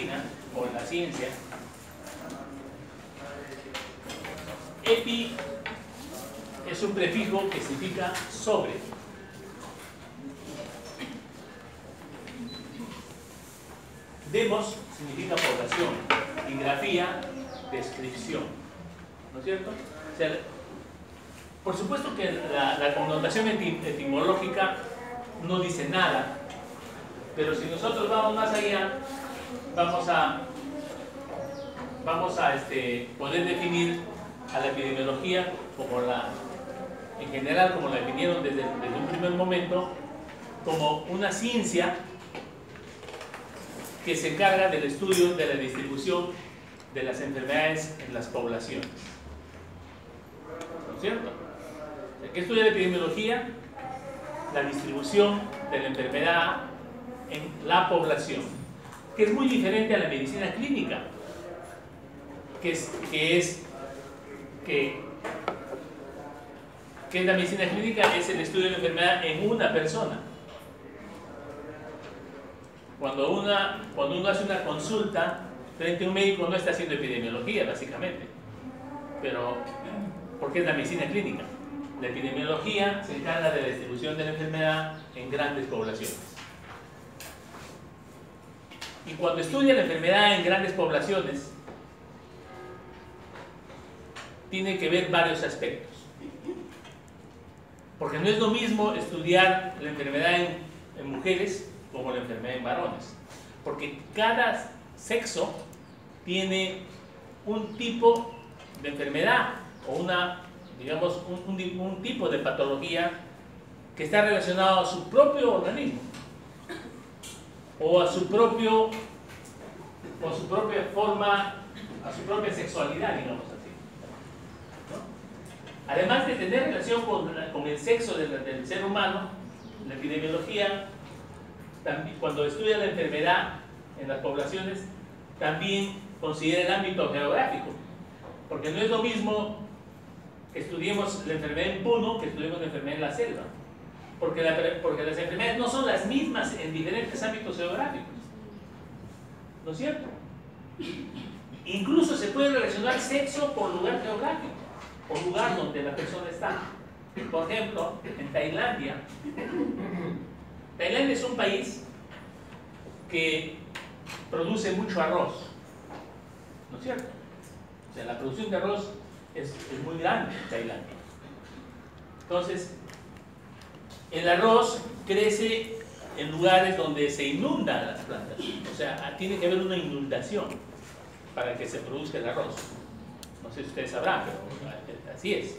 medicina o en la ciencia, epi es un prefijo que significa sobre. Demos significa población y grafía, descripción. ¿No es cierto? O sea, por supuesto que la connotación etimológica no dice nada, pero si nosotros vamos más allá, vamos a poder definir a la epidemiología como en general, como la definieron desde un primer momento, como una ciencia que se encarga del estudio de la distribución de las enfermedades en las poblaciones. ¿No es cierto? ¿Qué estudia la epidemiología? La distribución de la enfermedad en la población, que es muy diferente a la medicina clínica, que es la medicina clínica, es el estudio de la enfermedad en una persona. Cuando uno hace una consulta frente a un médico, no está haciendo epidemiología, básicamente. Pero, ¿por qué es la medicina clínica? La epidemiología se encarga de la distribución de la enfermedad en grandes poblaciones. Y cuando estudia la enfermedad en grandes poblaciones, tiene que ver varios aspectos. Porque no es lo mismo estudiar la enfermedad en mujeres como la enfermedad en varones. Porque cada sexo tiene un tipo de enfermedad o digamos, un tipo de patología que está relacionado a su propio organismo o a su propia forma, a su propia sexualidad, digamos así, ¿no? Además de tener relación con el sexo del ser humano, la epidemiología, también, cuando estudia la enfermedad en las poblaciones, también considera el ámbito geográfico, porque no es lo mismo que estudiemos la enfermedad en Puno que estudiemos la enfermedad en la selva, porque las enfermedades no son las mismas en diferentes ámbitos geográficos, ¿no es cierto? Incluso se puede relacionar sexo por lugar geográfico, por lugar donde la persona está. Por ejemplo, en Tailandia es un país que produce mucho arroz, ¿no es cierto? O sea, la producción de arroz es muy grande en Tailandia. Entonces, el arroz crece en lugares donde se inundan las plantas. O sea, tiene que haber una inundación para que se produzca el arroz. No sé si ustedes sabrán, pero así es.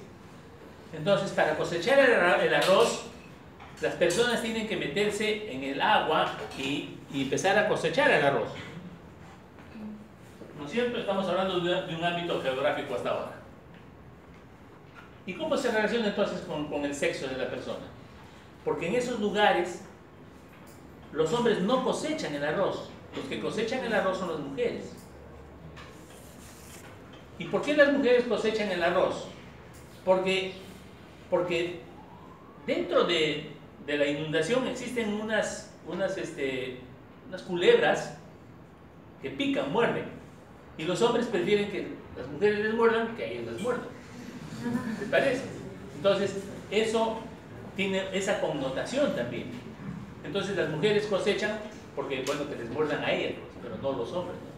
Entonces, para cosechar el arroz, las personas tienen que meterse en el agua y empezar a cosechar el arroz. ¿No es cierto? Estamos hablando de un ámbito geográfico hasta ahora. ¿Y cómo se relaciona entonces con el sexo de la persona? Porque en esos lugares los hombres no cosechan el arroz. Los que cosechan el arroz son las mujeres. ¿Y por qué las mujeres cosechan el arroz? Porque dentro de la inundación existen unas culebras que pican, muerden. Y los hombres prefieren que las mujeres les muerdan que a ellos les muerdan. ¿Les parece? Entonces, eso tiene esa connotación también. Entonces, las mujeres cosechan porque, bueno, que les muerdan a ellas, pero no los hombres, ¿no?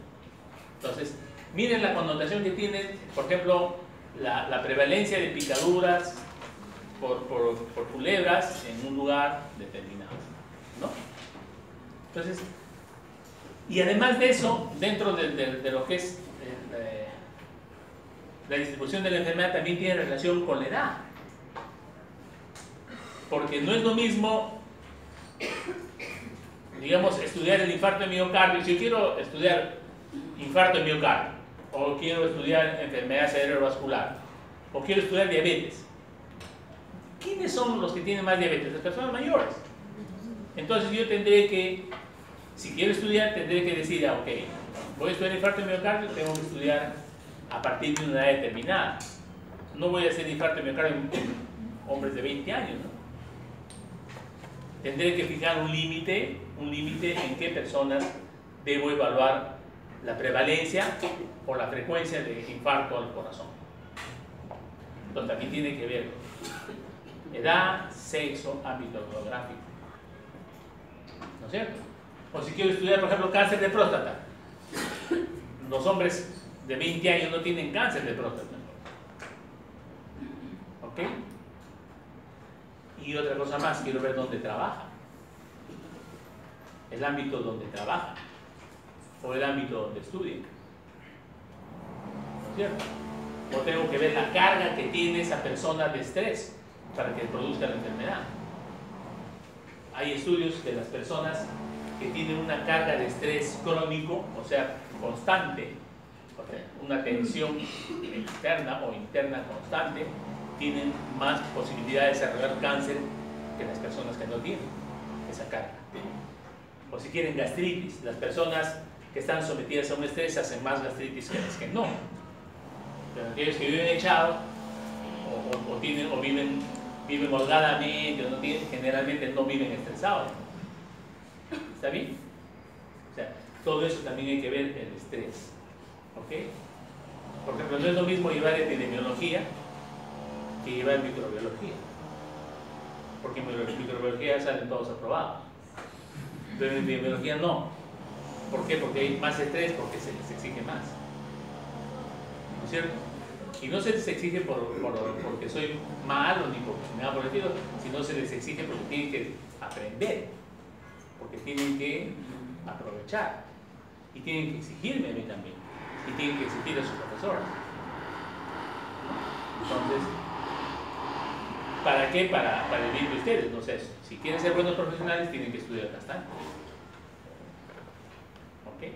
Entonces, miren la connotación que tiene, por ejemplo, la prevalencia de picaduras por culebras en un lugar determinado, ¿no? Entonces, y además de eso, dentro de lo que es la distribución de la enfermedad, también tiene relación con la edad. Porque no es lo mismo, digamos, estudiar el infarto de miocardio. Si yo quiero estudiar infarto de miocardio, o quiero estudiar enfermedad cerebrovascular, o quiero estudiar diabetes, ¿quiénes son los que tienen más diabetes? Las personas mayores. Entonces yo tendré que, si quiero estudiar, tendré que decir, ok, voy a estudiar infarto de miocardio, tengo que estudiar a partir de una edad determinada. No voy a hacer infarto de miocardio en hombres de 20 años, ¿no? Tendré que fijar un límite en qué personas debo evaluar la prevalencia o la frecuencia de infarto al corazón. Entonces también tiene que ver edad, sexo, ámbito geográfico. ¿No es cierto? O si quiero estudiar, por ejemplo, cáncer de próstata. Los hombres de 20 años no tienen cáncer de próstata. ¿Ok? Y otra cosa más, quiero ver dónde trabaja. El ámbito donde trabaja. O el ámbito donde estudia. ¿No es cierto? O tengo que ver la carga que tiene esa persona de estrés para que produzca la enfermedad. Hay estudios de las personas que tienen una carga de estrés crónico, o sea, constante, una tensión externa o interna constante, tienen más posibilidad de desarrollar cáncer que las personas que no tienen esa carga. O si quieren gastritis, las personas que están sometidas a un estrés hacen más gastritis que las que no. Pero aquellos que viven echados o viven holgadamente o no tienen, generalmente no viven estresados. ¿Está bien? O sea, todo eso también hay que ver el estrés. ¿Ok? Por ejemplo, no es lo mismo llevar epidemiología que llevar microbiología. Porque en microbiología salen todos aprobados. Pero en epidemiología no. ¿Por qué? Porque hay más estrés, porque se les exige más. ¿No es cierto? Y no se les exige porque soy malo ni porque me da por el estilo, sino se les exige porque tienen que aprender, porque tienen que aprovechar y tienen que exigirme a mí también y tienen que exigir a sus profesores. Entonces, ¿para qué? Para el bien de ustedes. No sé, si quieren ser buenos profesionales tienen que estudiar bastante. ¿Ok?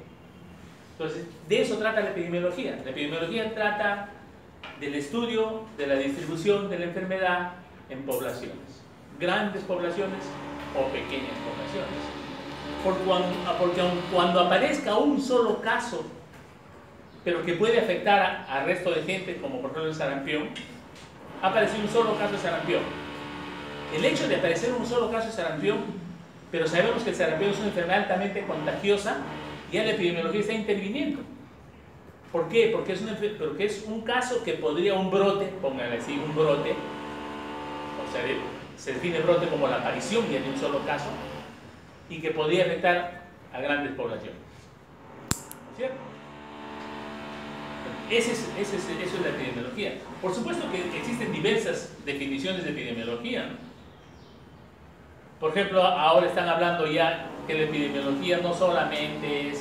Entonces, de eso trata la epidemiología. La epidemiología trata del estudio de la distribución de la enfermedad en poblaciones, grandes poblaciones o pequeñas poblaciones. Porque aun cuando aparezca un solo caso, pero que puede afectar al resto de gente, como por ejemplo el sarampión, ha aparecido un solo caso de sarampión. El hecho de aparecer un solo caso de sarampión, pero sabemos que el sarampión es una enfermedad altamente contagiosa, ya la epidemiología está interviniendo. ¿Por qué? Porque es un caso que podría, un brote, pónganle así, un brote, o sea, se define brote como la aparición ya de un solo caso, y que podría afectar a grandes poblaciones. ¿No es cierto? Eso es la epidemiología. Por supuesto que existen diversas definiciones de epidemiología, ¿no? Por ejemplo, ahora están hablando ya que la epidemiología no solamente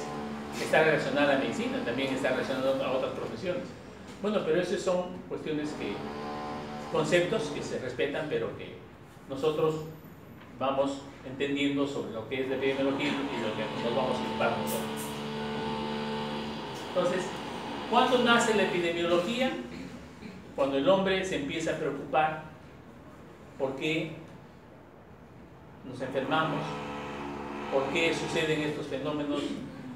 está relacionada a la medicina, también está relacionada a otras profesiones. Bueno, pero esas son conceptos que se respetan, pero que nosotros vamos entendiendo sobre lo que es la epidemiología y lo que nos vamos a ocupar nosotros. Entonces, ¿cuándo nace la epidemiología? Cuando el hombre se empieza a preocupar por qué nos enfermamos, por qué suceden estos fenómenos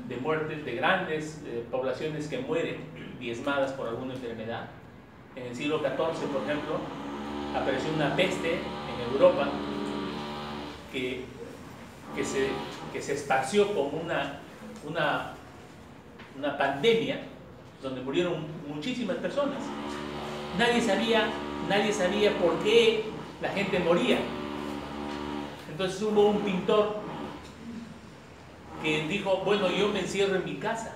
de muertes de grandes poblaciones que mueren diezmadas por alguna enfermedad. En el siglo XIV, por ejemplo, apareció una peste en Europa que se esparció como una pandemia donde murieron muchísimas personas. Nadie sabía por qué la gente moría. Entonces hubo un pintor que dijo, bueno, yo me encierro en mi casa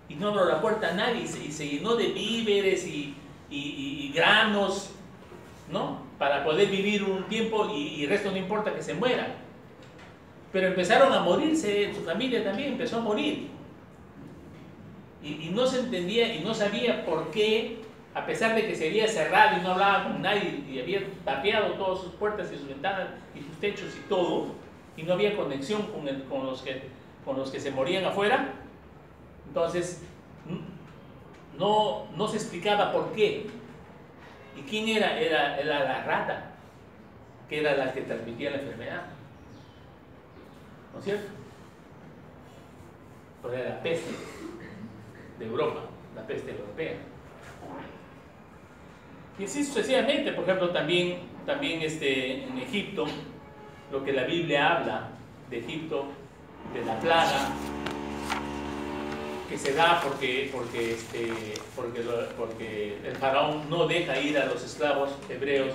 y no abro la puerta a nadie, y se llenó de víveres y granos, ¿no? Para poder vivir un tiempo y el resto no importa que se mueran. Pero empezaron a morirse, su familia también empezó a morir. Y no se entendía y no sabía por qué, a pesar de que se había cerrado y no hablaba con nadie y había tapiado todas sus puertas y sus ventanas y sus techos y todo, y no había conexión con los que se morían afuera. Entonces no se explicaba por qué. ¿Y quién era? Era la rata, que era la que transmitía la enfermedad, ¿no es cierto? Pues era la peste de Europa, la peste europea. Y así sucesivamente. Por ejemplo, también en Egipto, lo que la Biblia habla de Egipto, de la plaga que se da porque el faraón no deja ir a los esclavos hebreos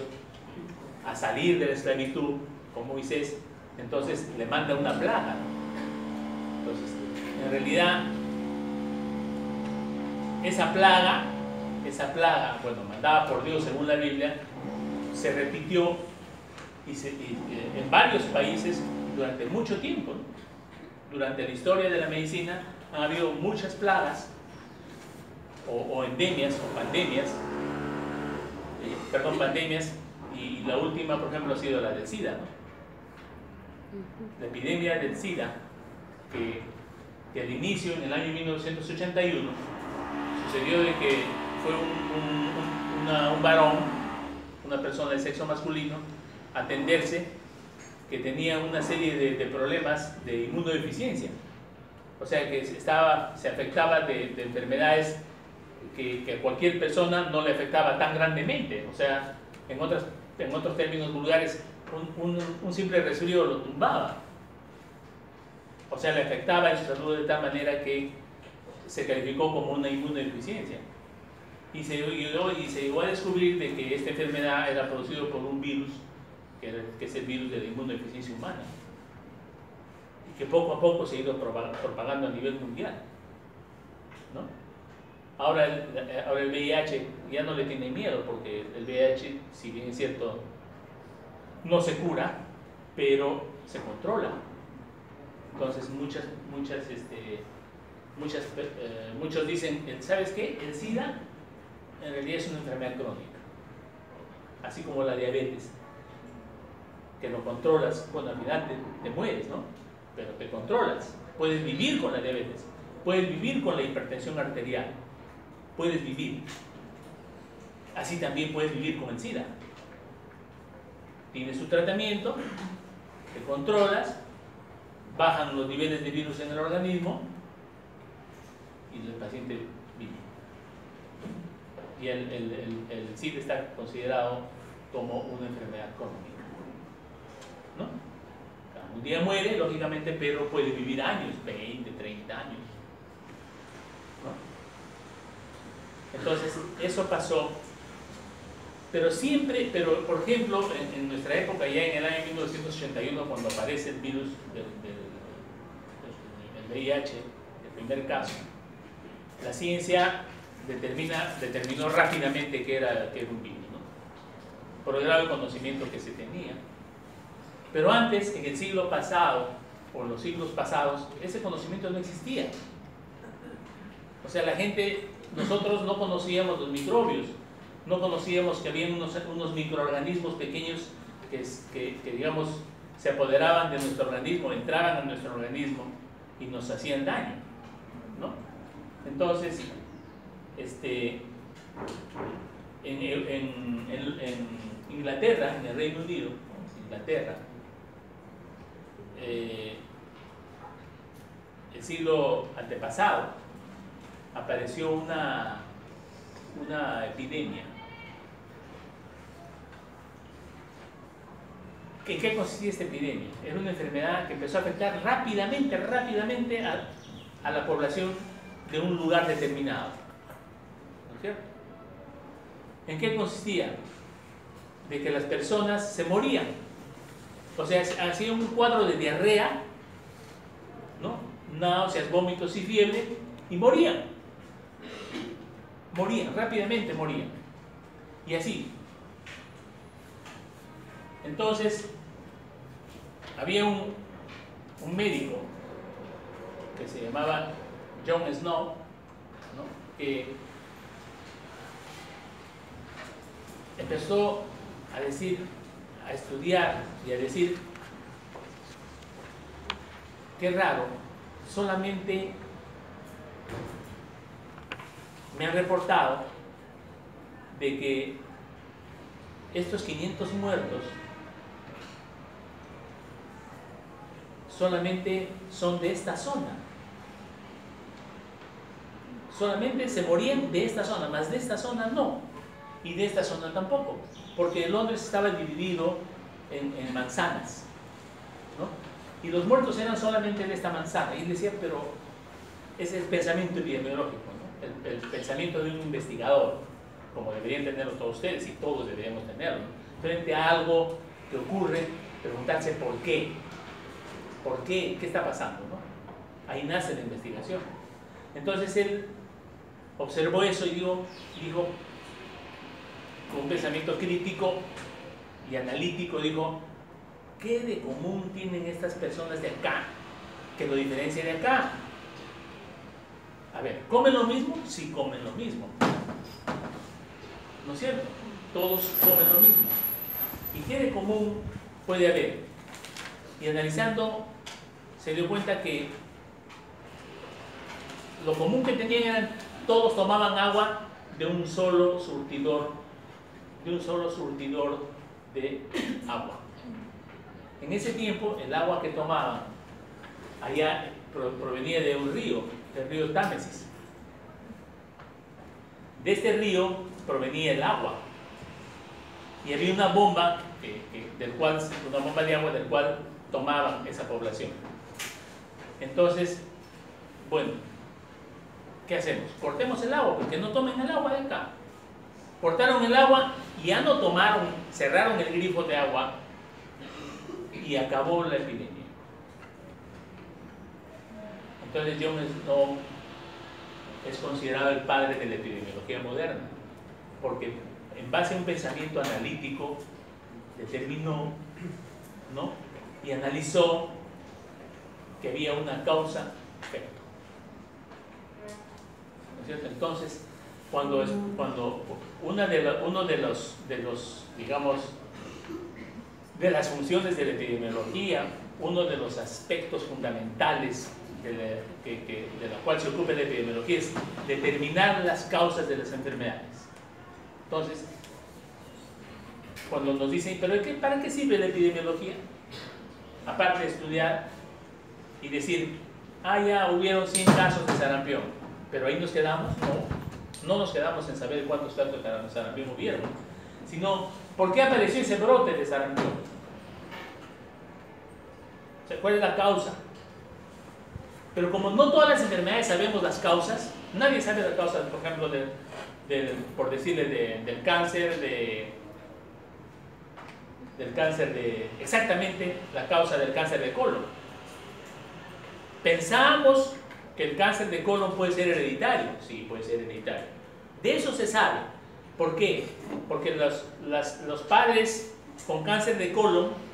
a salir de la esclavitud con Moisés, entonces le manda una plaga, ¿no? Entonces, en realidad, esa plaga, bueno, mandada por Dios según la Biblia, se repitió en varios países durante mucho tiempo, ¿no? Durante la historia de la medicina ha habido muchas plagas o endemias o pandemias, pandemias, y la última, por ejemplo, ha sido la del SIDA, ¿no? La epidemia del SIDA, que al inicio, en el año 1981, sucedió de que fue un varón, una persona de sexo masculino, a atenderse, que tenía una serie de problemas de inmunodeficiencia. O sea que se afectaba de enfermedades que a cualquier persona no le afectaba tan grandemente. O sea, en otros términos vulgares, un simple resfrío lo tumbaba. O sea, le afectaba en su salud de tal manera que se calificó como una inmunodeficiencia. Y se llegó a descubrir de que esta enfermedad era producida por un virus, que es el virus de la inmunodeficiencia humana, y que poco a poco se ha ido propagando a nivel mundial, ¿no? Ahora el VIH ya no le tiene miedo, porque el VIH, si bien es cierto, no se cura, pero se controla. Entonces muchos dicen, ¿sabes qué? El SIDA en realidad es una enfermedad crónica, así como la diabetes, que lo controlas, cuando al final te mueres, ¿no? Pero te controlas, puedes vivir con la diabetes, puedes vivir con la hipertensión arterial, puedes vivir. Así también puedes vivir con el SIDA. Tienes tu tratamiento, te controlas, bajan los niveles de virus en el organismo y el paciente vive. Y el SIDA está considerado como una enfermedad crónica, ¿no? Un día muere, lógicamente, pero puede vivir años, 20, 30 años, ¿no? Entonces, eso pasó, pero por ejemplo, en nuestra época, ya en el año 1981, cuando aparece el virus del VIH, el primer caso, la ciencia determinó rápidamente que era un virus, ¿no? Por el grave conocimiento que se tenía. Pero antes, en el siglo pasado, o los siglos pasados, ese conocimiento no existía. O sea, nosotros no conocíamos los microbios, no conocíamos que había unos microorganismos pequeños que digamos, se apoderaban de nuestro organismo, entraban a nuestro organismo y nos hacían daño, ¿no? Entonces, en Inglaterra, en el Reino Unido, Inglaterra, el siglo antepasado, apareció una epidemia. ¿En qué consistía esta epidemia? Era una enfermedad que empezó a afectar rápidamente a la población de un lugar determinado, ¿no es cierto? ¿En qué consistía? De que las personas se morían. O sea, hacía un cuadro de diarrea, ¿no? Náuseas, vómitos y fiebre, y morían. Rápidamente morían. Y así. Entonces, había un médico que se llamaba John Snow, ¿no? Que empezó a estudiar y a decir, qué raro, solamente me han reportado de que estos 500 muertos solamente son de esta zona. Solamente se morían de esta zona, más de esta zona no, y de esta zona tampoco, porque Londres estaba dividido en manzanas, ¿no? Y los muertos eran solamente de esta manzana. Y él decía, pero es el pensamiento epidemiológico, ¿no? El pensamiento de un investigador, como deberían tenerlo todos ustedes y todos deberíamos tenerlo, ¿no? Frente a algo que ocurre, preguntarse por qué. ¿Por qué? ¿Qué está pasando? ¿No? Ahí nace la investigación. Entonces él observó eso y dijo, con un pensamiento crítico y analítico, dijo, ¿qué de común tienen estas personas de acá que lo diferencia de acá? A ver, ¿comen lo mismo? Sí, comen lo mismo. ¿No es cierto? Todos comen lo mismo. ¿Y qué de común puede haber? Y analizando, se dio cuenta que lo común que tenían eran, todos tomaban agua de un solo surtidor de agua. En ese tiempo, el agua que tomaban allá provenía de un río, del río Támesis. De este río provenía el agua. Y había una bomba, una bomba de agua del cual tomaban esa población. Entonces, bueno, ¿qué hacemos? Cortemos el agua, porque no tomen el agua de acá. Cortaron el agua y ya no tomaron, cerraron el grifo de agua y acabó la epidemia. Entonces John Snow es considerado el padre de la epidemiología moderna, porque en base a un pensamiento analítico determinó, ¿no? Y analizó que había una causa-efecto. ¿No es cierto? Entonces, cuando uno de los digamos, de las funciones de la epidemiología, uno de los aspectos fundamentales de la cual se ocupa la epidemiología es determinar las causas de las enfermedades. Entonces, cuando nos dicen, ¿pero para qué sirve la epidemiología? Aparte de estudiar y decir, ya hubieron 100 casos de sarampión, pero ahí nos quedamos. No nos quedamos en saber cuántos casos de sarampión hubieron, sino, ¿por qué apareció ese brote de sarampión? ¿Cuál es la causa? Pero como no todas las enfermedades sabemos las causas, nadie sabe la causa, por ejemplo, por decirle, del cáncer, exactamente la causa del cáncer de colon. Pensamos que el cáncer de colon puede ser hereditario. Sí, puede ser hereditario. De eso se sabe. ¿Por qué? Porque los padres con cáncer de colon,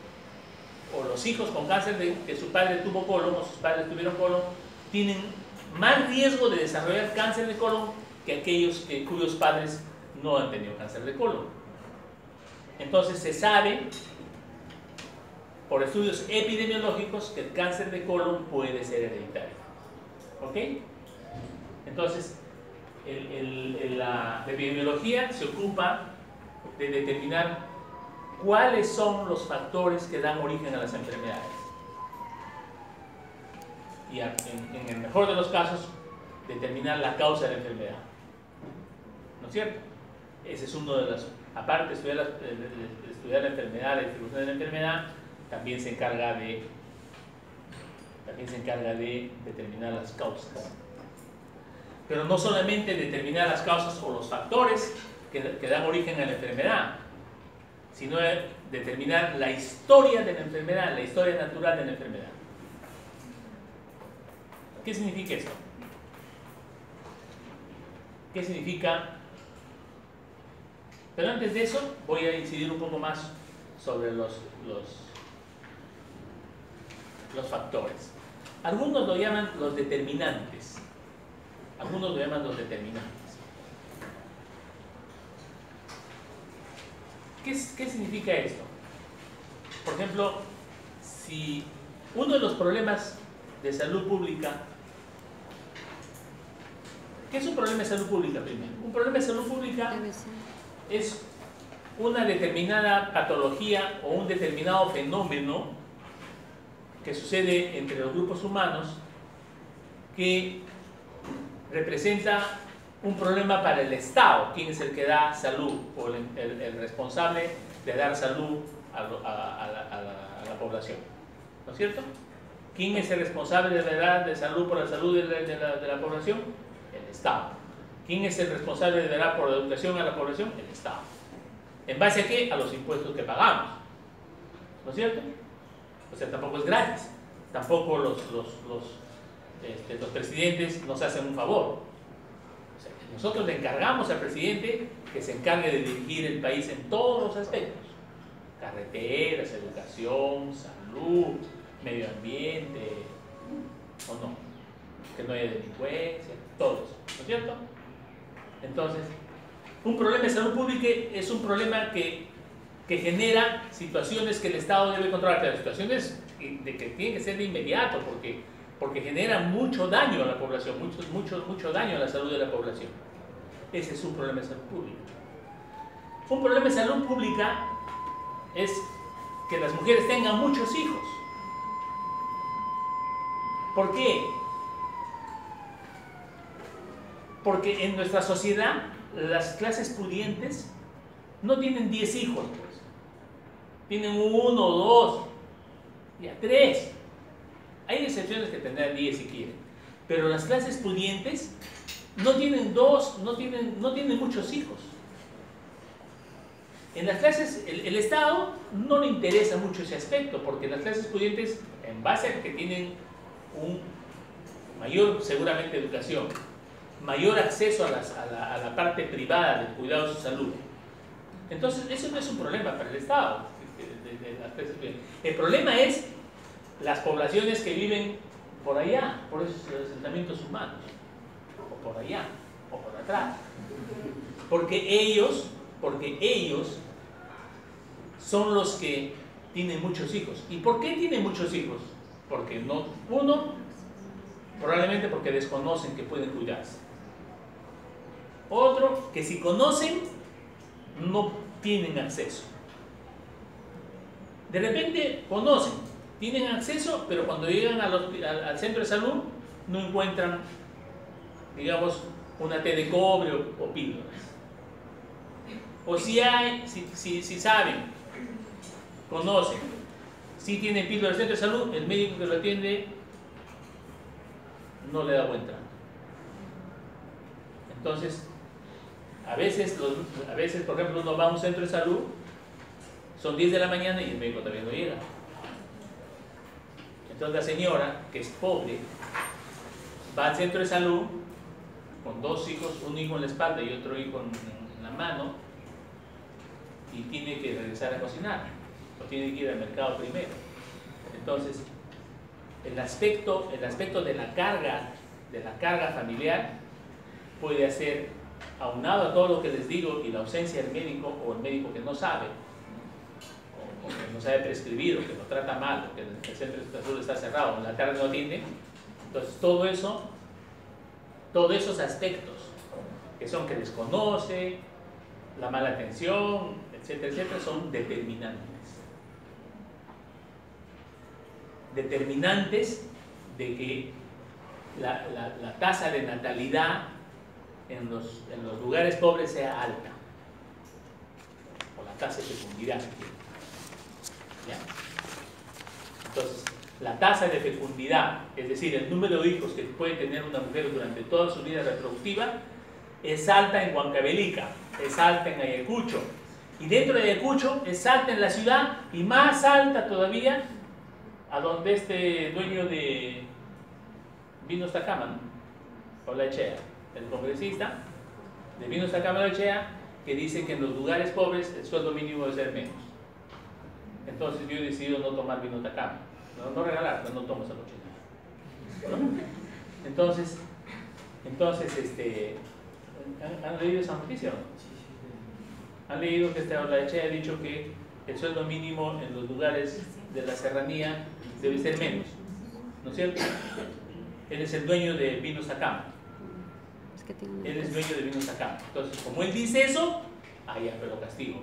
o los hijos con cáncer que su padre tuvo colon, o sus padres tuvieron colon, tienen más riesgo de desarrollar cáncer de colon que aquellos cuyos padres no han tenido cáncer de colon. Entonces se sabe por estudios epidemiológicos que el cáncer de colon puede ser hereditario. ¿Ok? Entonces, la epidemiología se ocupa de determinar cuáles son los factores que dan origen a las enfermedades. Y en el mejor de los casos, determinar la causa de la enfermedad. ¿No es cierto? Ese es uno de los... Aparte de estudiar la enfermedad, la distribución de la enfermedad, también se encarga de determinar las causas. Pero no solamente determinar las causas o los factores que dan origen a la enfermedad, sino determinar la historia de la enfermedad, la historia natural de la enfermedad. ¿Qué significa esto? ¿Qué significa? Pero antes de eso voy a incidir un poco más sobre los factores. Algunos lo llaman los determinantes. ¿Qué significa esto? Por ejemplo, si uno de los problemas de salud pública... ¿Qué es un problema de salud pública primero? Un problema de salud pública es una determinada patología o un determinado fenómeno que sucede entre los grupos humanos que representa un problema para el Estado, quien es el que da salud o el responsable de dar salud a la población. ¿No es cierto? ¿Quién es el responsable de verdad de salud por la salud de la población? El Estado. ¿Quién es el responsable de verdad por la educación a la población? El Estado. ¿En base a qué? A los impuestos que pagamos. ¿No es cierto? O sea, tampoco es gratis. Tampoco los presidentes nos hacen un favor. O sea, nosotros le encargamos al presidente que se encargue de dirigir el país en todos los aspectos. Carreteras, educación, salud, medio ambiente, o no, que no haya delincuencia, todo eso, ¿no es cierto? Entonces, un problema de salud pública es un problema que genera situaciones que el Estado debe controlar, las situaciones de que tienen que ser de inmediato, porque genera mucho daño a la población, mucho daño a la salud de la población. Ese es un problema de salud pública. Un problema de salud pública es que las mujeres tengan muchos hijos. ¿Por qué? Porque en nuestra sociedad las clases pudientes no tienen 10 hijos, pues. Tienen 1 o 2, ya 3. Hay excepciones que tendrán 10 si quieren, pero las clases pudientes no tienen 2, no tienen muchos hijos. En las clases, el Estado no le interesa mucho ese aspecto, porque las clases pudientes, en base a que tienen un mayor, seguramente, educación, mayor acceso a la parte privada del cuidado de su salud, entonces eso no es un problema para el Estado. El problema es las poblaciones que viven por allá, por esos asentamientos humanos, o por allá, o por atrás, porque ellos son los que tienen muchos hijos. ¿Y por qué tienen muchos hijos? Porque no, uno, probablemente porque desconocen que pueden cuidarse. Otro, que si conocen, no tienen acceso. De repente conocen, tienen acceso, pero cuando llegan al centro de salud no encuentran, digamos, una té de cobre o píldoras. O si saben, conocen, si tienen píldoras del centro de salud, el médico que lo atiende no le da buen trato. Entonces, a veces, por ejemplo, uno va a un centro de salud, son 10 de la mañana y el médico todavía no llega. Entonces la señora, que es pobre, va al centro de salud con 2 hijos, un hijo en la espalda y otro hijo en la mano, y tiene que regresar a cocinar, o tiene que ir al mercado primero. Entonces, el aspecto de la carga familiar puede hacer, aunado a todo lo que les digo, y la ausencia del médico, o el médico que no sabe, o que no sabe prescribir, o que lo trata mal, o que el centro de salud está cerrado, o la tarde no atiende. Entonces, todos esos aspectos, que son que desconoce, la mala atención, etcétera, etcétera, son determinantes. Determinantes de que la tasa de natalidad en los lugares pobres sea alta, o la tasa de fecundidad. ¿Ya? Entonces, la tasa de fecundidad, es decir, el número de hijos que puede tener una mujer durante toda su vida reproductiva, es alta en Huancavelica, es alta en Ayacucho, y dentro de Ayacucho es alta en la ciudad, y más alta todavía a donde este dueño de Vinos Tacama, ¿no? Olaechea, el congresista de Vinos Tacama Olaechea, que dice que en los lugares pobres el sueldo mínimo debe ser menos. Entonces yo he decidido no tomar vino Tacama, no regalar, pero no tomo esa cochinada, ¿no? Entonces, ¿han leído esa noticia o no? Han leído que este Olaechea ha dicho que el sueldo mínimo en los lugares de la serranía debe ser menos, ¿no es cierto? Él es el dueño de Vinos Tacama. Él es dueño de Vinos Tacama. Entonces, como él dice eso, ya, pero castigo.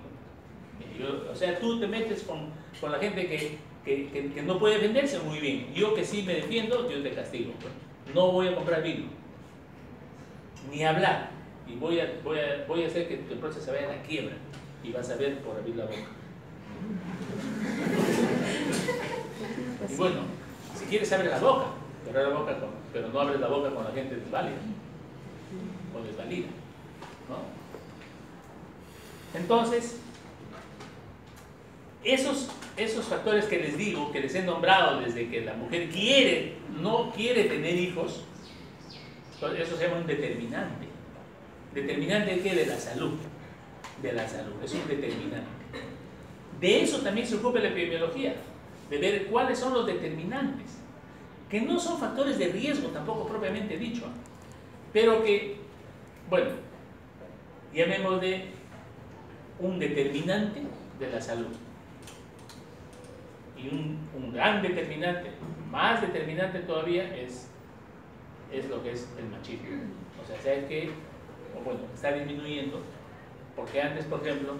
O sea, tú te metes con la gente que no puede defenderse muy bien. Yo que sí me defiendo, yo te castigo. No voy a comprar vino, ni hablar. Y voy a hacer que tu empresa se vaya a la quiebra. Y vas a ver por abrir la boca. Y bueno, quieres abre la boca, pero no abres la boca con la gente desválida o desvalida, ¿no? Entonces, esos factores que les digo, que les he nombrado desde que la mujer no quiere tener hijos, eso se llama un determinante. ¿Determinante de qué? De la salud. De la salud, es un determinante. De eso también se ocupa la epidemiología, de ver cuáles son los determinantes, que no son factores de riesgo tampoco propiamente dicho, pero que, bueno, llamémosle un determinante de la salud. Y un gran determinante, más determinante todavía, es lo que es el machismo. O sea, ¿sabes qué? Bueno, está disminuyendo, porque antes, por ejemplo,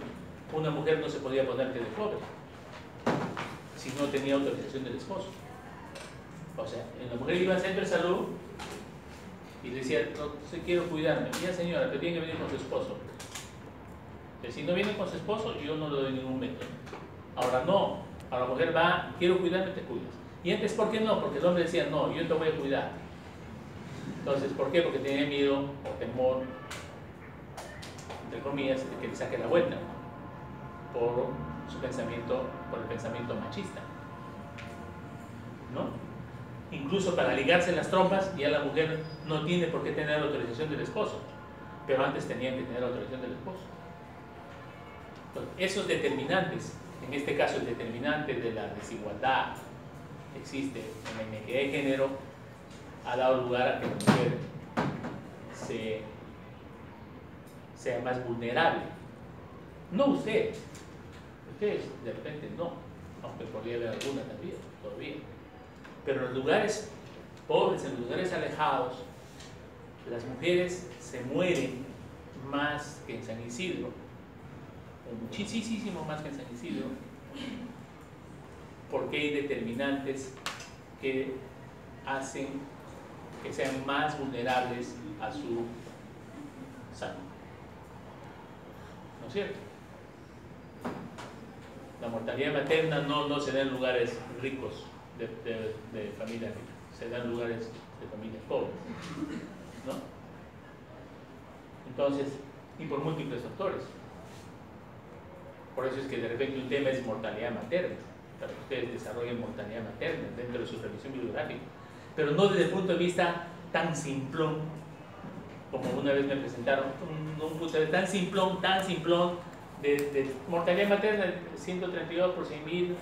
una mujer no se podía poner telepobre si no tenía autorización del esposo. O sea, la mujer iba al centro de salud y decía, no sé, quiero cuidarme. Ya señora, pero tiene que venir con su esposo. Pero si no viene con su esposo, yo no le doy ningún método. Ahora no, ahora la mujer va, quiero cuidarme, te cuidas. Y antes, ¿por qué no? Porque el hombre decía, no, yo te voy a cuidar. Entonces, ¿por qué? Porque tenía miedo o temor, entre comillas, de que le saque la vuelta por el pensamiento machista, ¿no? Incluso para ligarse las trompas, ya la mujer no tiene por qué tener la autorización del esposo, pero antes tenían que tener la autorización del esposo. Entonces, esos determinantes, en este caso el determinante de la desigualdad que existe en la inequidad de género, ha dado lugar a que la mujer sea más vulnerable. No ustedes de repente no, aunque podría haber alguna también, todavía. Pero en los lugares pobres, en los lugares alejados, las mujeres se mueren más que en San Isidro, o muchísimo más que en San Isidro, porque hay determinantes que hacen que sean más vulnerables a su salud. ¿No es cierto? La mortalidad materna no se da en lugares ricos de familias ricas, se da en lugares de familias pobres, ¿no? Entonces, y por múltiples factores. Por eso es que de repente un tema es mortalidad materna, para que ustedes desarrollen mortalidad materna dentro de su revisión bibliográfica, pero no desde el punto de vista tan simplón, como una vez me presentaron, un punto de tan simplón, de mortalidad materna, 132 por 100.000,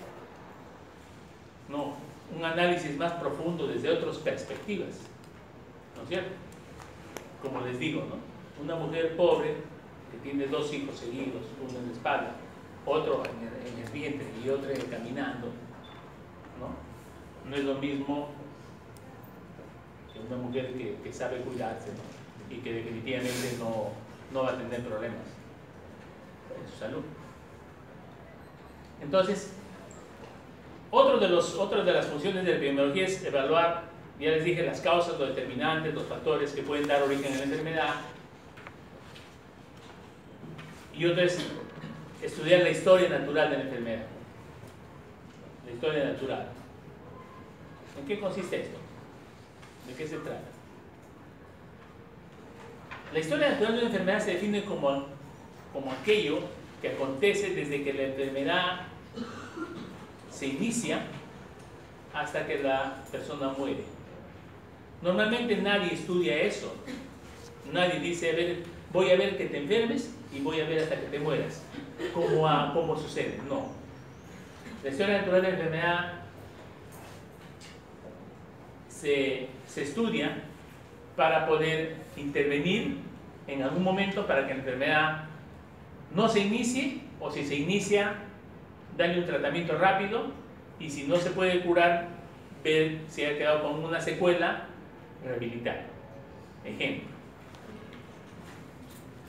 no, un análisis más profundo desde otras perspectivas, ¿no es cierto? Como les digo, ¿no? Una mujer pobre que tiene 2 hijos seguidos, uno en la espalda, otro en el vientre y otro caminando, ¿no? No es lo mismo que una mujer que sabe cuidarse, ¿no? Y que definitivamente no va a tener problemas en su salud. Entonces, otra de las funciones de la epidemiología es evaluar, ya les dije, las causas, los determinantes, los factores que pueden dar origen a la enfermedad. Y otra es estudiar la historia natural de la enfermedad. La historia natural. ¿En qué consiste esto? ¿De qué se trata? La historia natural de una enfermedad se define como aquello que acontece desde que la enfermedad se inicia hasta que la persona muere. Normalmente nadie estudia eso. Nadie dice, a ver, voy a ver que te enfermes y voy a ver hasta que te mueras. ¿Cómo sucede? No. La historia natural de la enfermedad se estudia para poder intervenir en algún momento para que la enfermedad no se inicie, o si se inicia, darle un tratamiento rápido, y si no se puede curar, ver si ha quedado con una secuela, rehabilitar. Ejemplo.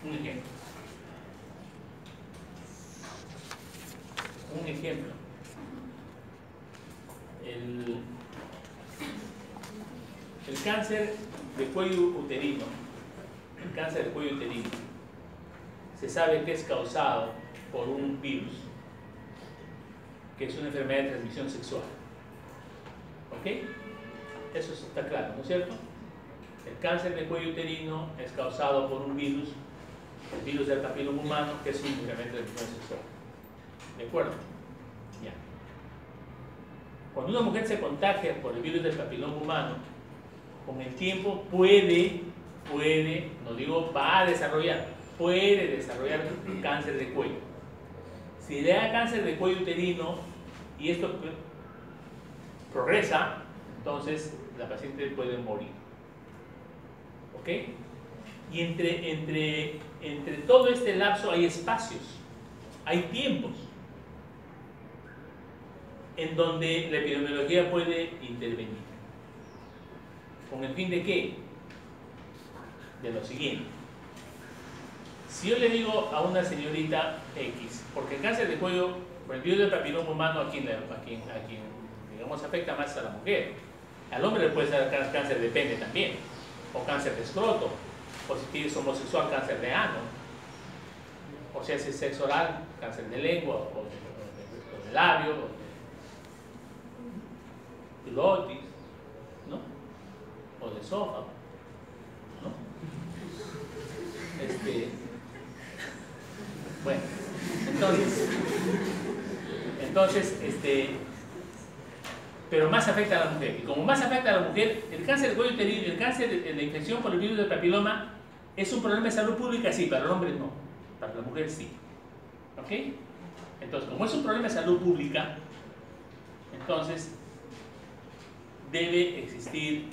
Un ejemplo. El cáncer de cuello uterino, se sabe que es causado por un virus, que es una enfermedad de transmisión sexual. ¿Ok? eso está claro, ¿no es cierto? El cáncer de cuello uterino es causado por un virus, el virus del papiloma humano, que es un incremento del sistema sexual. ¿De acuerdo? Ya. Cuando una mujer se contagia por el virus del papiloma humano, con el tiempo puede, no digo va a desarrollar, puede desarrollar cáncer de cuello. Si le da cáncer de cuello uterino y esto progresa, entonces la paciente puede morir. ¿Ok? Y entre todo este lapso hay espacios, hay tiempos en donde la epidemiología puede intervenir. ¿Con el fin de qué? De lo siguiente. Si yo le digo a una señorita X, porque el cáncer de cuello, el virus del papiloma humano a quien digamos afecta más a la mujer, al hombre le puede dar cáncer de pene también, o cáncer de escroto, o si es homosexual, cáncer de ano, o si hace sexo oral, cáncer de lengua, o de labio, o de glotis, ¿no? O de esófago, ¿no? Bueno, entonces, pero más afecta a la mujer. Y como más afecta a la mujer, el cáncer de cuello uterino, el cáncer de la infección por el virus del papiloma es un problema de salud pública, sí, para el hombre no, para la mujer sí. ¿Ok? Entonces, como es un problema de salud pública, entonces debe existir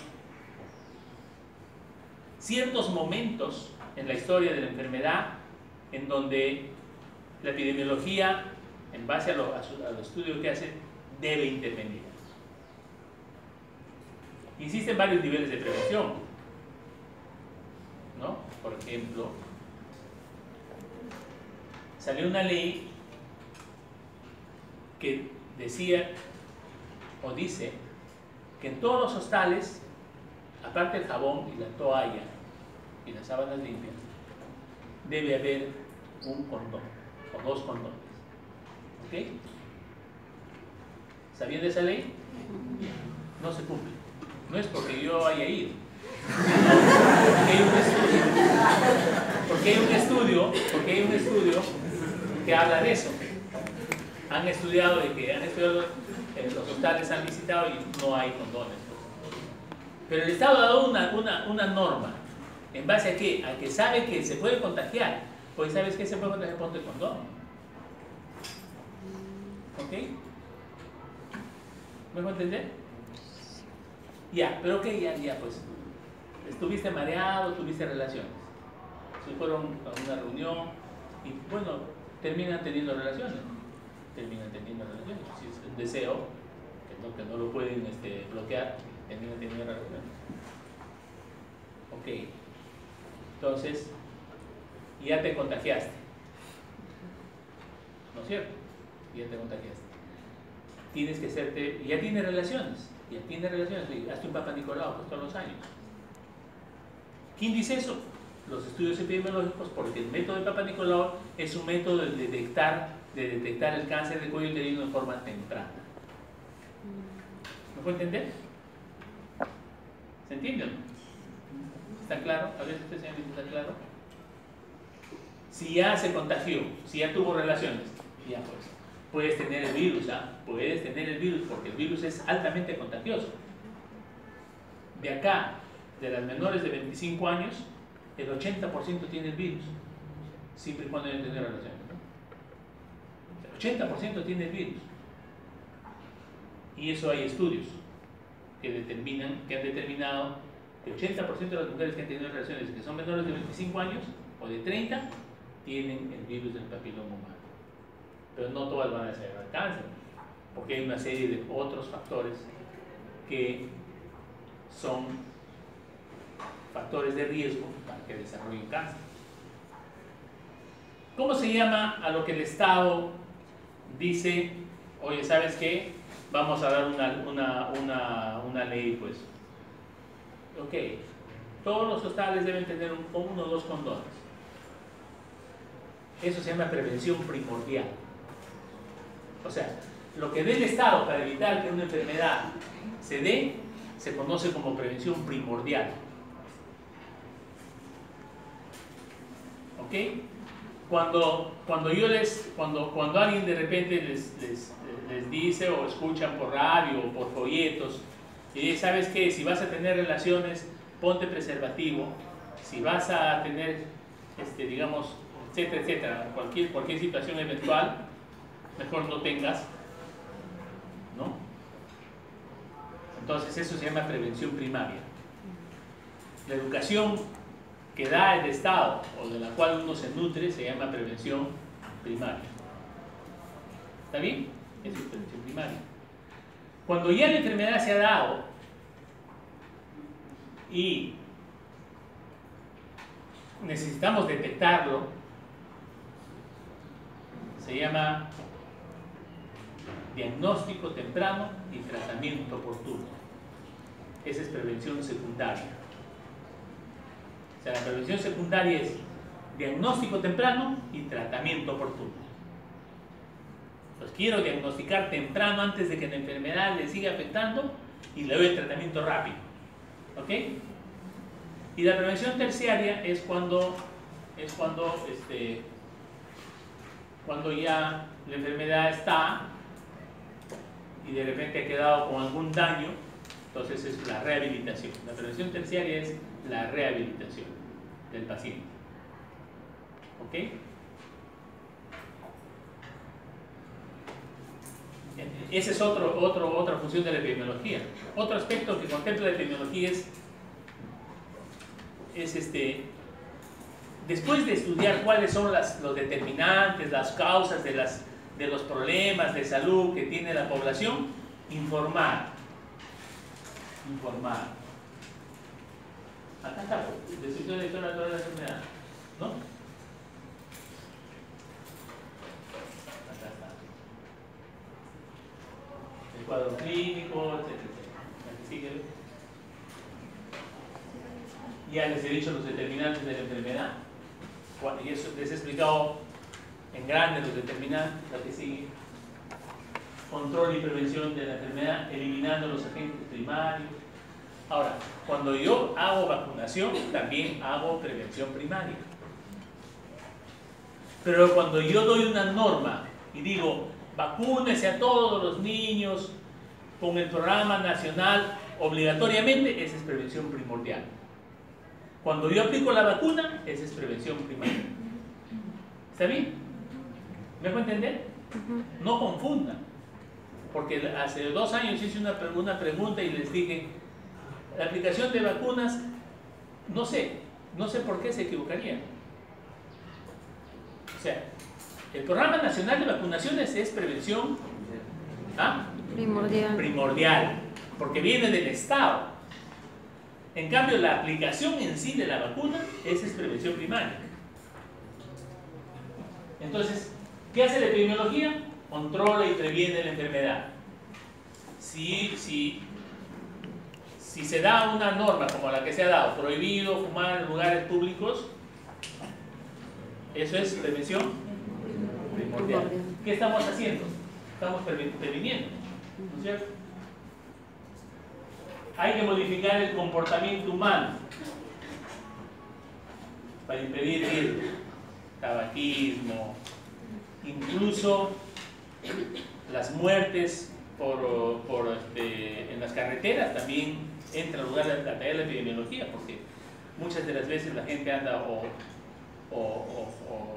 ciertos momentos en la historia de la enfermedad en donde la epidemiología, en base al estudio que hace, debe intervenir. Existen varios niveles de prevención, ¿no? Por ejemplo, salió una ley que decía o dice que en todos los hostales, aparte del jabón y la toalla y las sábanas limpias, debe haber un condón o dos condones. ¿Ok? ¿Sabían de esa ley? No se cumple. No es porque yo haya ido. Porque hay un estudio que habla de eso. Han estudiado los hostales han visitado y no hay condones. Pero el Estado ha dado una norma. ¿En base a qué? A que sabe que se puede contagiar. Pues ¿sabes qué se puede contagiar? Ponte el condón. ¿Ok? ¿Me voy a entender? Ya, pero ok, ya pues. Estuviste mareado, tuviste relaciones. Se fueron a una reunión y bueno, terminan teniendo relaciones. Si es un deseo, que no lo pueden bloquear, terminan teniendo relaciones. Ok. Entonces, ya te contagiaste. ¿No es cierto? Ya te contagiaste. Tienes que hacerte, ya tienes relaciones. Hazte un Papa Nicolau todos los años. ¿Quién dice eso? Los estudios epidemiológicos, porque el método de Papa Nicolau es un método de detectar el cáncer de cuello uterino en forma temprana. ¿Me puede entender? ¿Se entiende o no? ¿Está claro? A ver si usted está claro. Si ya se contagió, si ya tuvo relaciones, ya pues, puedes tener el virus, puedes tener el virus, porque el virus es altamente contagioso. De acá, de las menores de 25 años, el 80% tiene el virus, siempre y cuando hayan tenido relaciones, ¿no? El 80% tiene el virus. Y eso hay estudios que han determinado que el 80% de las mujeres que han tenido relaciones que son menores de 25 años o de 30 tienen el virus del papiloma humano. Pero no todas van a desarrollar cáncer, porque hay una serie de otros factores que son factores de riesgo para que desarrollen cáncer. ¿Cómo se llama a lo que el Estado dice, oye, ¿sabes qué? Vamos a dar una ley, pues. Ok, todos los hostales deben tener uno o dos condones. Eso se llama prevención primordial. O sea, lo que dé el Estado para evitar que una enfermedad se se conoce como prevención primordial. ¿Ok? Cuando alguien de repente les dice o escuchan por radio o por folletos, y ¿sabes qué? Si vas a tener relaciones, ponte preservativo. Si vas a tener, digamos, etcétera, etcétera, cualquier situación eventual, mejor no tengas, ¿no? Entonces eso se llama prevención primaria. La educación que da el Estado o de la cual uno se nutre se llama prevención primaria. ¿Está bien? Eso es prevención primaria. Cuando ya la enfermedad se ha dado y necesitamos detectarlo, se llama diagnóstico temprano y tratamiento oportuno. Esa es prevención secundaria. O sea, la prevención secundaria es diagnóstico temprano y tratamiento oportuno. Pues quiero diagnosticar temprano antes de que la enfermedad le siga afectando y le doy el tratamiento rápido. ¿Ok? Y la prevención terciaria es cuando ya la enfermedad está y de repente ha quedado con algún daño, entonces es la rehabilitación. La prevención terciaria es la rehabilitación del paciente. ¿Ok? Esa es otra función de la epidemiología. Otro aspecto que contempla la epidemiología es después de estudiar cuáles son los determinantes, las causas de los problemas de salud que tiene la población, informar. Acá está, descripción de toda la enfermedad, ¿no? Acá está. El cuadro clínico, etc. Ya les he dicho los determinantes de la enfermedad. Y eso les he explicado en grande los determinantes. La que sigue: control y prevención de la enfermedad, eliminando los agentes primarios. Ahora, cuando yo hago vacunación, también hago prevención primaria. Pero cuando yo doy una norma y digo, vacúnese a todos los niños con el programa nacional obligatoriamente, esa es prevención primordial. Cuando yo aplico la vacuna, esa es prevención primaria. ¿Está bien? ¿Me hago entender? No confundan. Porque hace 2 años hice una pregunta y les dije, la aplicación de vacunas, no sé por qué se equivocarían. O sea, el Programa Nacional de Vacunaciones es prevención primordial, porque viene del Estado. En cambio, la aplicación en sí de la vacuna, esa es prevención primaria. Entonces, ¿qué hace la epidemiología? Controla y previene la enfermedad. Si se da una norma como la que se ha dado, prohibido fumar en lugares públicos, eso es prevención primordial. ¿Qué estamos haciendo? Estamos previniendo, ¿no es cierto? Hay que modificar el comportamiento humano para impedir el tabaquismo, incluso las muertes en las carreteras también entra en lugar de la tarea de la epidemiología, porque muchas de las veces la gente anda o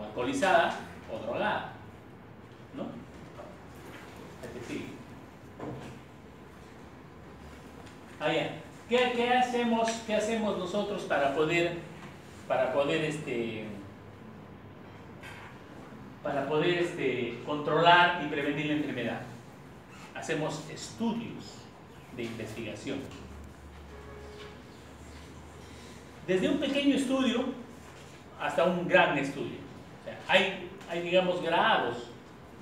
alcoholizada o drogada, ¿no? Sí. ¿Qué hacemos nosotros para poder controlar y prevenir la enfermedad? Hacemos estudios de investigación. Desde un pequeño estudio hasta un gran estudio. O sea, hay digamos, grados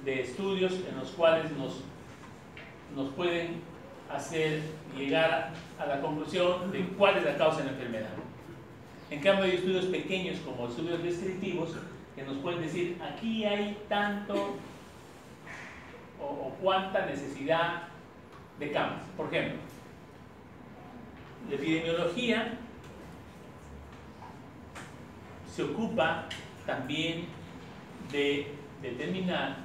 de estudios en los cuales nos pueden hacer llegar a la conclusión de cuál es la causa de la enfermedad. En cambio, hay estudios pequeños como estudios descriptivos que nos pueden decir aquí hay tanto o cuánta necesidad de camas. Por ejemplo, La epidemiología se ocupa también de determinar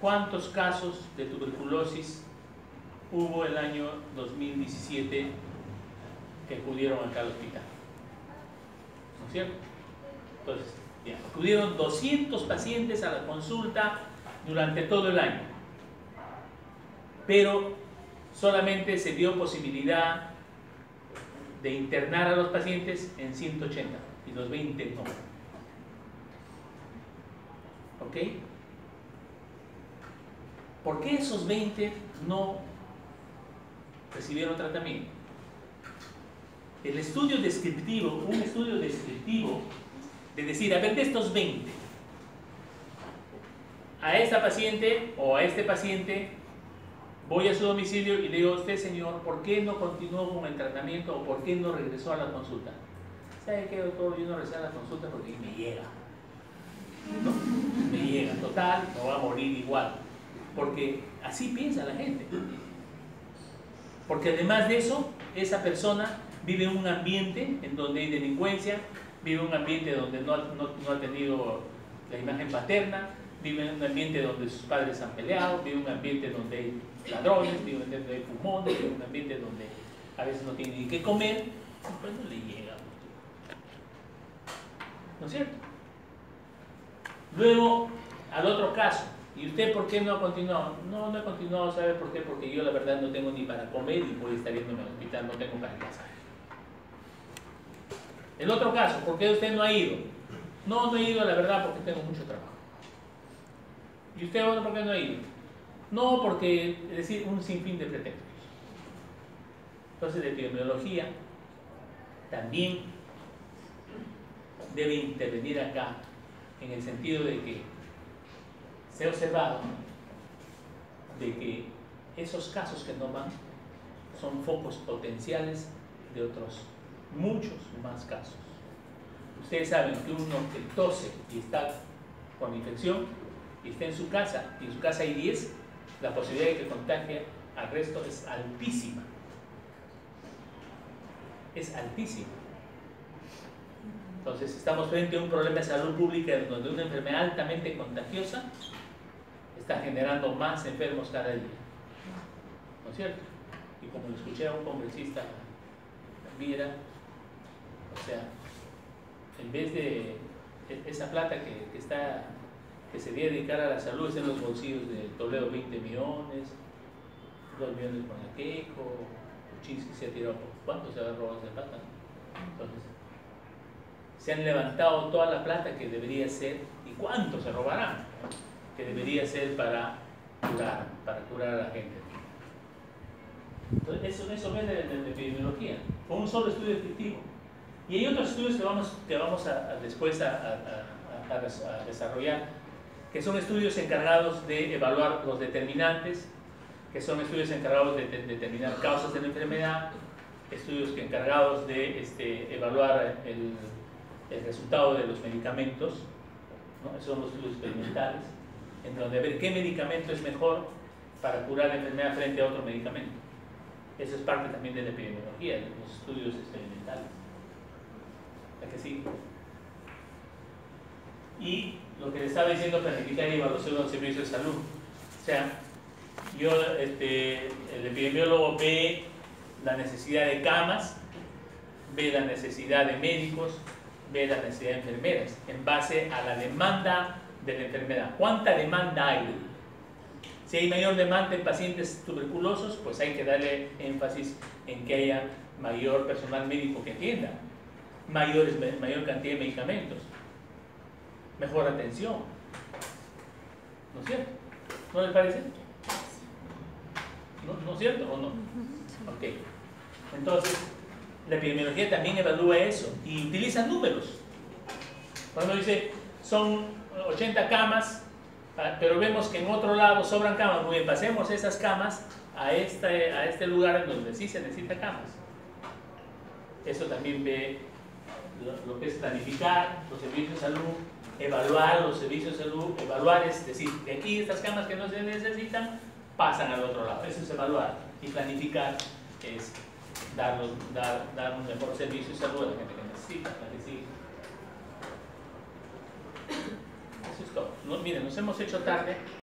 cuántos casos de tuberculosis hubo el año 2017 que acudieron acá al hospital. ¿No es cierto? Entonces, bien, acudieron 200 pacientes a la consulta durante todo el año, pero solamente se dio posibilidad de internar a los pacientes en 180 y los 20 no. ¿Ok? ¿Por qué esos 20 no recibieron tratamiento? El estudio descriptivo, un estudio descriptivo de decir, a ver, de estos 20, a esta paciente o a este paciente voy a su domicilio y le digo, usted señor, ¿por qué no continuó con el tratamiento o por qué no regresó a la consulta? ¿Sabe qué, doctor? Yo no regresé a la consulta porque me llega. No, me llega, total, no va a morir igual. Porque así piensa la gente. Porque además de eso, esa persona vive en un ambiente en donde hay delincuencia, vive en un ambiente donde no ha tenido la imagen paterna, vive en un ambiente donde sus padres han peleado, vive en un ambiente donde hay ladrones, vive en un ambiente donde hay fumones, vive en un ambiente donde a veces no tiene ni qué comer, pues no le llega. ¿No es cierto? Luego, al otro caso, ¿y usted por qué no ha continuado? No he continuado, ¿sabe por qué? Porque yo la verdad no tengo ni para comer y voy a estar yéndome al hospital, no tengo para casa. El otro caso, ¿por qué usted no ha ido? No he ido, la verdad, porque tengo mucho trabajo. ¿Y usted por qué no ha ido? No, porque, es decir, un sinfín de pretextos. Entonces, la epidemiología también debe intervenir acá, en el sentido de que se ha observado de que esos casos que no van son focos potenciales de otros muchos más casos. Ustedes saben que uno que tose y está con infección y está en su casa, y en su casa hay 10, la posibilidad de que contagie al resto es altísima. Es altísima. Entonces estamos frente a un problema de salud pública donde una enfermedad altamente contagiosa está generando más enfermos cada día. ¿No es cierto? Y como lo escuché a un congresista, Viera, o sea, en vez de esa plata que se debe dedicar a la salud es en los bolsillos de Toledo 20 millones, 2 millones con la Queco, Kuczynski se ha tirado por cuánto se ha robado esa plata. Entonces, se han levantado toda la plata que debería ser, y cuánto se robarán, que debería ser para curar a la gente. Entonces, eso es de epidemiología, con un solo estudio descriptivo. Y hay otros estudios que vamos después a desarrollar, que son estudios encargados de evaluar los determinantes, que son estudios encargados de determinar causas de la enfermedad, estudios encargados de evaluar el resultado de los medicamentos, ¿no? Esos son los estudios experimentales, en donde a ver qué medicamento es mejor para curar la enfermedad frente a otro medicamento. Eso es parte también de la epidemiología, de los estudios experimentales. ¿A que sí? Y lo que le estaba diciendo, planificar y evaluación de los servicios de salud. O sea, el epidemiólogo ve la necesidad de camas, ve la necesidad de médicos, ve la necesidad de enfermeras, en base a la demanda de la enfermedad. ¿Cuánta demanda hay? Si hay mayor demanda en pacientes tuberculosos, pues hay que darle énfasis en que haya mayor personal médico que atienda, mayor cantidad de medicamentos, mejor atención. ¿No es cierto? ¿No les parece? ¿No es cierto o no? Ok. Entonces, la epidemiología también evalúa eso y utiliza números. Cuando dice, son 80 camas, pero vemos que en otro lado sobran camas, muy bien, pasemos esas camas a este lugar en donde sí se necesita camas. Eso también ve lo que es planificar los servicios de salud, evaluar los servicios de salud, evaluar es decir, de aquí estas camas que no se necesitan pasan al otro lado. Eso es evaluar, y planificar es dar un mejor servicio y salud a la gente que necesita, la que sigue. Eso es todo. Miren, nos hemos hecho tarde.